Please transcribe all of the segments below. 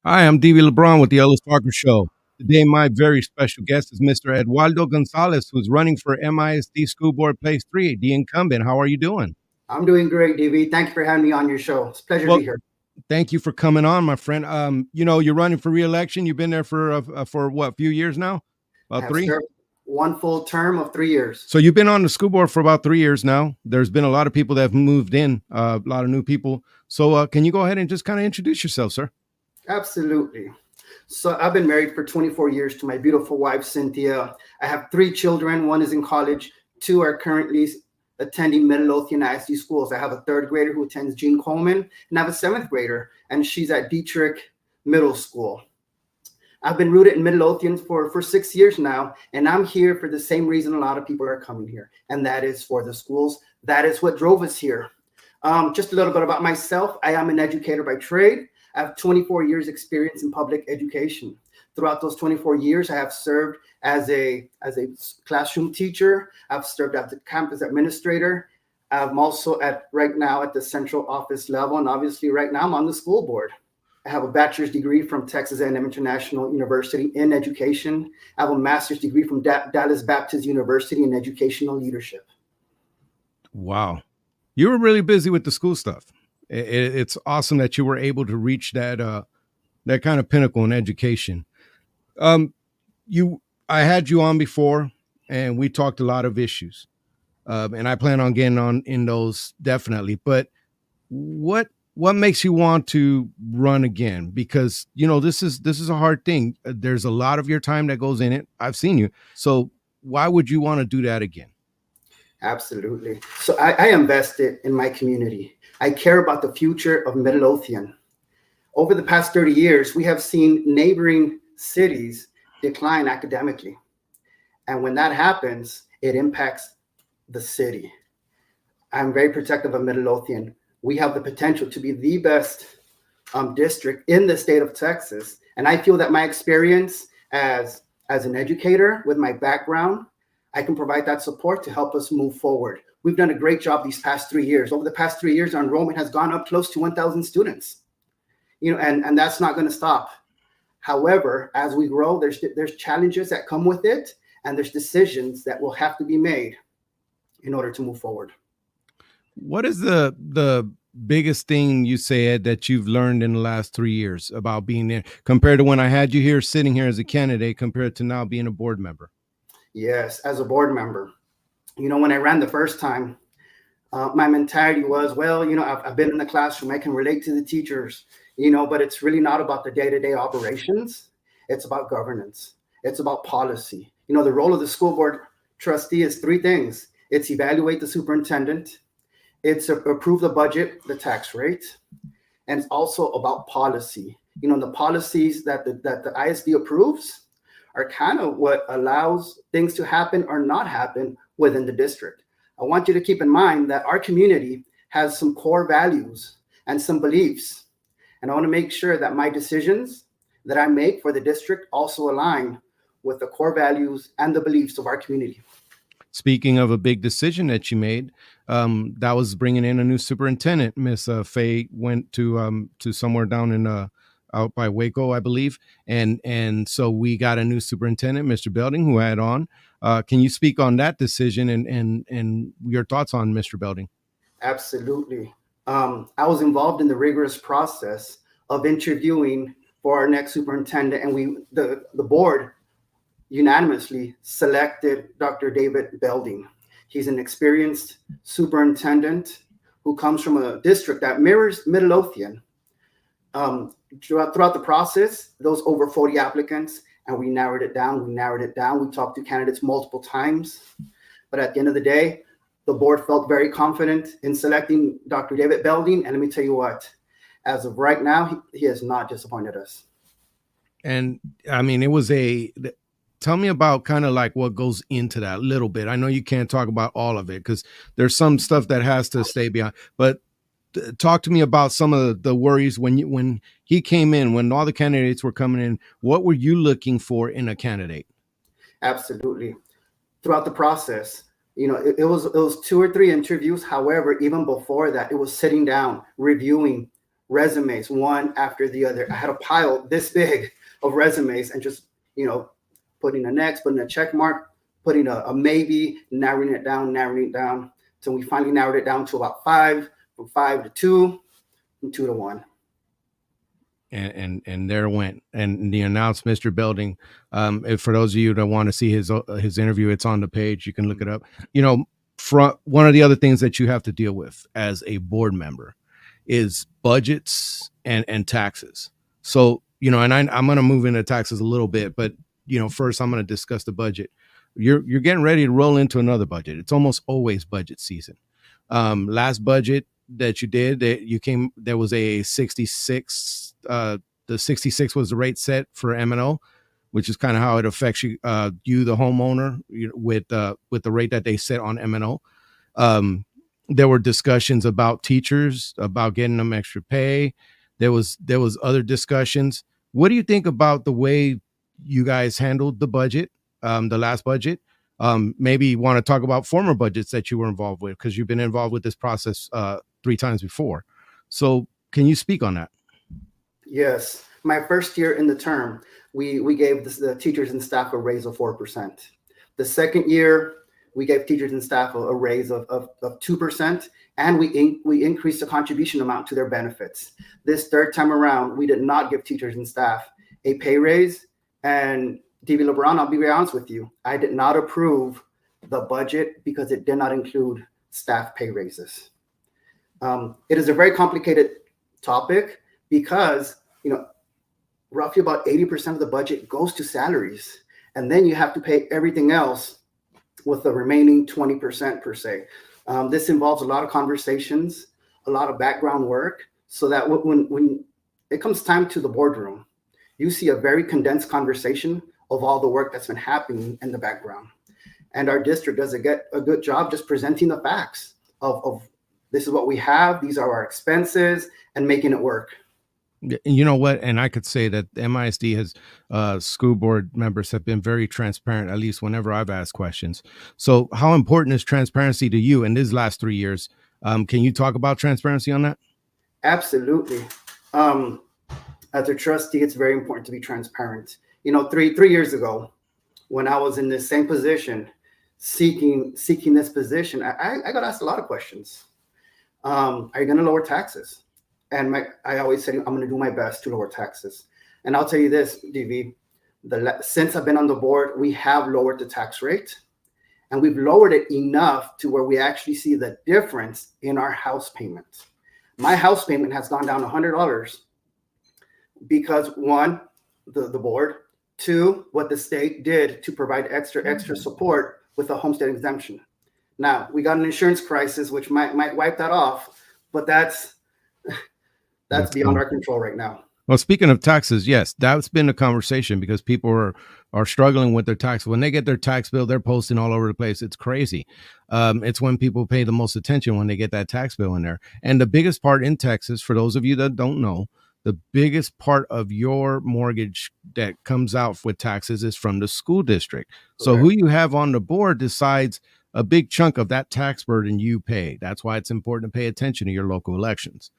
Hi, I'm DV LeBron with the Ellis Parker Show. Today, my very special guest is Mr. Eduardo Gonzalez, who's running for MISD School Board Place 3, the incumbent. How are you doing? I'm doing great, DV. Thank you for having me on your show. It's a pleasure to Well, be here. thank you for coming on, my friend. You're running for re-election. You've been there for what, a few years now? I About have three? served one full term of 3 years. So you've been on the school board for about 3 years now. There's been a lot of people that have moved in, a lot of new people. So can you go ahead and just kind of introduce yourself, sir? Absolutely. So I've been married for 24 years to my beautiful wife, Cynthia. I have 3 children. One is in college. 2 are currently attending Midlothian ISD schools. I have a 3rd grader who attends Gene Coleman, and I have a 7th grader, and she's at Dietrich Middle School. I've been rooted in Midlothian for 6 years now, and I'm here for the same reason a lot of people are coming here, and that is for the schools. That is what drove us here. Just a little bit about myself. I am an educator by trade. I have 24 years experience in public education. Throughout those 24 years, I have served as a classroom teacher. I've served as a campus administrator. I'm also right now at the central office level, and obviously right now I'm on the school board. I have a bachelor's degree from Texas A&M International University in education. I have a master's degree from Dallas Baptist University in educational leadership. Wow. You were really busy with the school stuff. It's awesome that you were able to reach that kind of pinnacle in education. Um, I had you on before, and we talked a lot of issues, and I plan on getting on in those definitely. But what makes you want to run again? Because this is a hard thing. There's a lot of your time that goes in it. I've seen you. So why would you want to do that again? Absolutely. So I invested in my community. I care about the future of Midlothian. Over the past 30 years, we have seen neighboring cities decline academically. And when that happens, it impacts the city. I'm very protective of Midlothian. We have the potential to be the best district in the state of Texas. And I feel that my experience as an educator with my background, I can provide that support to help us move forward. We've done a great job these past 3 years. Over the past 3 years, our enrollment has gone up close to 1,000 students. And that's not going to stop. However, as we grow, there's challenges that come with it, and there's decisions that will have to be made in order to move forward. What is the biggest thing you said that you've learned in the last 3 years about being there compared to when I had you here sitting here as a candidate compared to now being a board member? Yes, as a board member, when I ran the first time, my mentality was, well, I've been in the classroom. I can relate to the teachers, but it's really not about the day-to-day operations. It's about governance. It's about policy. The role of the school board trustee is 3 things. It's evaluate the superintendent. It's approve the budget, the tax rate, and it's also about policy. The policies that the ISD approves are kind of what allows things to happen or not happen within the district. I want you to keep in mind that our community has some core values and some beliefs. And I want to make sure that my decisions that I make for the district also align with the core values and the beliefs of our community. Speaking of a big decision that you made, that was bringing in a new superintendent. Miss Faye went to somewhere down in out by Waco, I believe, and so we got a new superintendent, Mr. Belding, who had on. Can you speak on that decision and your thoughts on Mr. Belding? Absolutely. I was involved in the rigorous process of interviewing for our next superintendent, and the board unanimously selected Dr. David Belding. He's an experienced superintendent who comes from a district that mirrors Midlothian. Throughout the process, those over 40 applicants, and we narrowed it down. We talked to candidates multiple times. But at the end of the day, the board felt very confident in selecting Dr. David Belding. And let me tell you what, as of right now, he has not disappointed us. And I mean, tell me about kind of like what goes into that a little bit. I know you can't talk about all of it because there's some stuff that has to stay behind, but talk to me about some of the worries when he came in, when all the candidates were coming in. What were you looking for in a candidate? Absolutely. Throughout the process, it was 2 or 3 interviews. However, even before that, it was sitting down, reviewing resumes, one after the other. I had a pile this big of resumes and just, putting a next, putting a check mark, putting a maybe, narrowing it down. So we finally narrowed it down to about 5, from 5 to 2, from 2 to 1. And there went, and the announced Mr. Belding. If for those of you that want to see his interview, it's on the page. You can look it up. From one of the other things that you have to deal with as a board member is budgets and taxes. So and I'm going to move into taxes a little bit, but first I'm going to discuss the budget. You're getting ready to roll into another budget. It's almost always budget season. Last budget that you did, there was a 66. The 66 was the rate set for M&O, which is kind of how it affects you, the homeowner, with the rate that they set on M&O. There were discussions about teachers, about getting them extra pay. There was other discussions. What do you think about the way you guys handled the budget, the last budget? Maybe you want to talk about former budgets that you were involved with, because you've been involved with this process 3 times before. So can you speak on that? Yes. My first year in the term, we gave the teachers and staff a raise of 4%. The second year, we gave teachers and staff a raise of 2%, and we increased the contribution amount to their benefits. This third time around, we did not give teachers and staff a pay raise. And DV LeBron, I'll be very honest with you, I did not approve the budget because it did not include staff pay raises. It is a very complicated topic because, roughly about 80% of the budget goes to salaries. And then you have to pay everything else with the remaining 20% per se. This involves a lot of conversations, a lot of background work, so that when it comes time to the boardroom, you see a very condensed conversation of all the work that's been happening in the background. And our district does a good job just presenting the facts of this is what we have, these are our expenses, and making it work. You know what? And I could say that MISD has school board members have been very transparent, at least whenever I've asked questions. So how important is transparency to you in these last 3 years? Can you talk about transparency on that? Absolutely. As a trustee, it's very important to be transparent. 3 years ago, when I was in the same position, seeking this position, I got asked a lot of questions. Are you going to lower taxes? And I always said, I'm going to do my best to lower taxes. And I'll tell you this, DV, since I've been on the board, we have lowered the tax rate, and we've lowered it enough to where we actually see the difference in our house payment. My house payment has gone down $100 because, one, the board, two, what the state did to provide extra support with the homestead exemption. Now, we got an insurance crisis, which might wipe that off, but that's beyond our control right now. Well, speaking of taxes, yes, that's been a conversation because people are struggling with their tax. When they get their tax bill, they're posting all over the place. It's crazy. It's when people pay the most attention when they get that tax bill in there. And the biggest part in Texas, for those of you that don't know, the biggest part of your mortgage that comes out with taxes is from the school district. So who you have on the board decides a big chunk of that tax burden you pay. That's why it's important to pay attention to your local elections.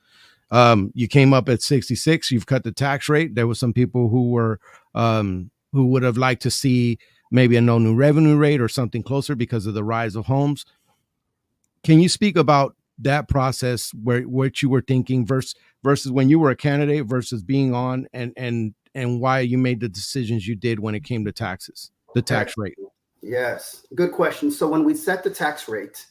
You came up at 66. You've cut the tax rate. There were some people who would have liked to see maybe a no new revenue rate or something closer because of the rise of homes. Can you speak about that process, what you were thinking versus when you were a candidate versus being on, and why you made the decisions you did when it came to taxes, the tax rate? Yes, good question. So when we set the tax rate,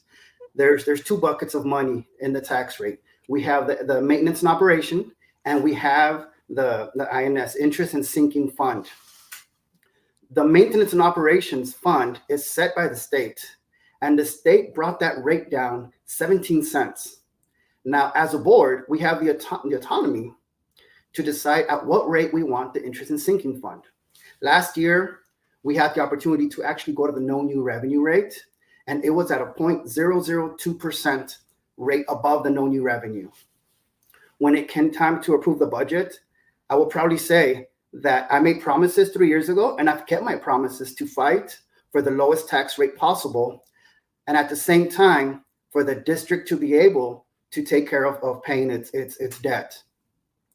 there's 2 buckets of money in the tax rate. We have the maintenance and operation, and we have the INS, interest and sinking fund. The maintenance and operations fund is set by the state, and the state brought that rate down 17 cents. Now, as a board, we have the autonomy to decide at what rate we want the interest and sinking fund. Last year, we had the opportunity to actually go to the no new revenue rate, and it was at a 0.002% rate above the no new revenue. When it came time to approve the budget, I will proudly say that I made promises 3 years ago, and I've kept my promises to fight for the lowest tax rate possible, and at the same time, for the district to be able to take care of paying its debt.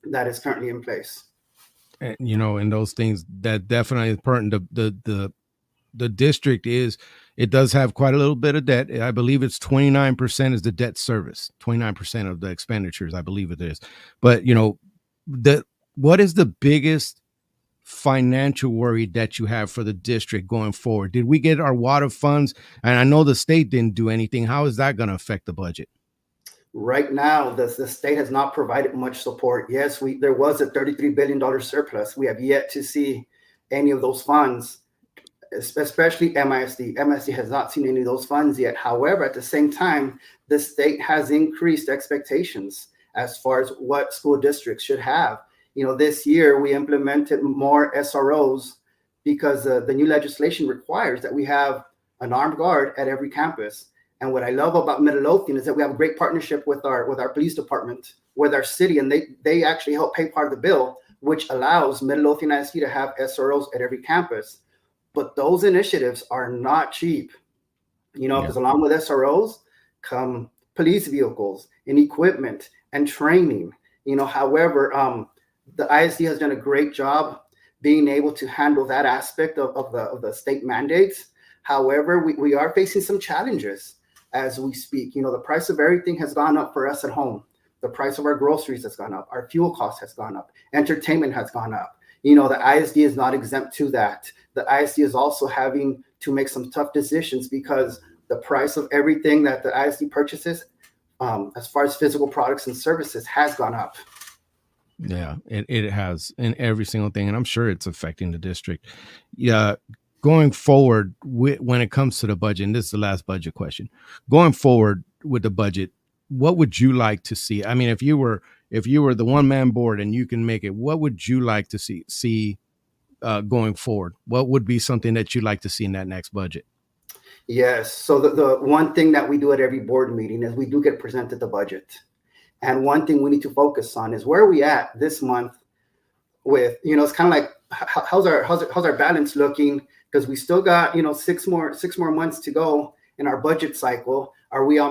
that is currently in place. And, and those things that definitely is pertinent. The district it does have quite a little bit of debt. I believe it's 29% is the debt service, 29% of the expenditures, I believe it is. But what is the biggest financial worry that you have for the district going forward? Did we get our water funds? And I know the state didn't do anything. How is that going to affect the budget? Right now, the state has not provided much support. Yes, there was a $33 billion surplus. We have yet to see any of those funds, especially MISD. MISD has not seen any of those funds yet. However, at the same time, the state has increased expectations as far as what school districts should have. This year we implemented more SROs because the new legislation requires that we have an armed guard at every campus. And what I love about Midlothian is that we have a great partnership with our police department, with our city, and they actually help pay part of the bill, which allows Midlothian ISD to have SROs at every campus. But those initiatives are not cheap, because along with SROs come police vehicles and equipment and training. However, the ISD has done a great job being able to handle that aspect of the state mandates. However, we are facing some challenges as we speak. The price of everything has gone up for us at home. The price of our groceries has gone up. Our fuel cost has gone up. Entertainment has gone up. The ISD is not exempt to that. The ISD is also having to make some tough decisions because the price of everything that the ISD purchases, as far as physical products and services, has gone up. Yeah, it has in every single thing. And I'm sure it's affecting the district. Yeah. Going forward, when it comes to the budget, and this is the last budget question, going forward with the budget, what would you like to see? I mean, if you were the one-man board and you can make it, what would you like to see going forward? What would be something that you'd like to see in that next budget? Yes. So the one thing that we do at every board meeting is we do get presented the budget. And one thing we need to focus on is where are we at this month with, it's kind of like, how's our balance looking? Because we still got, 6 more months to go in our budget cycle. Are we on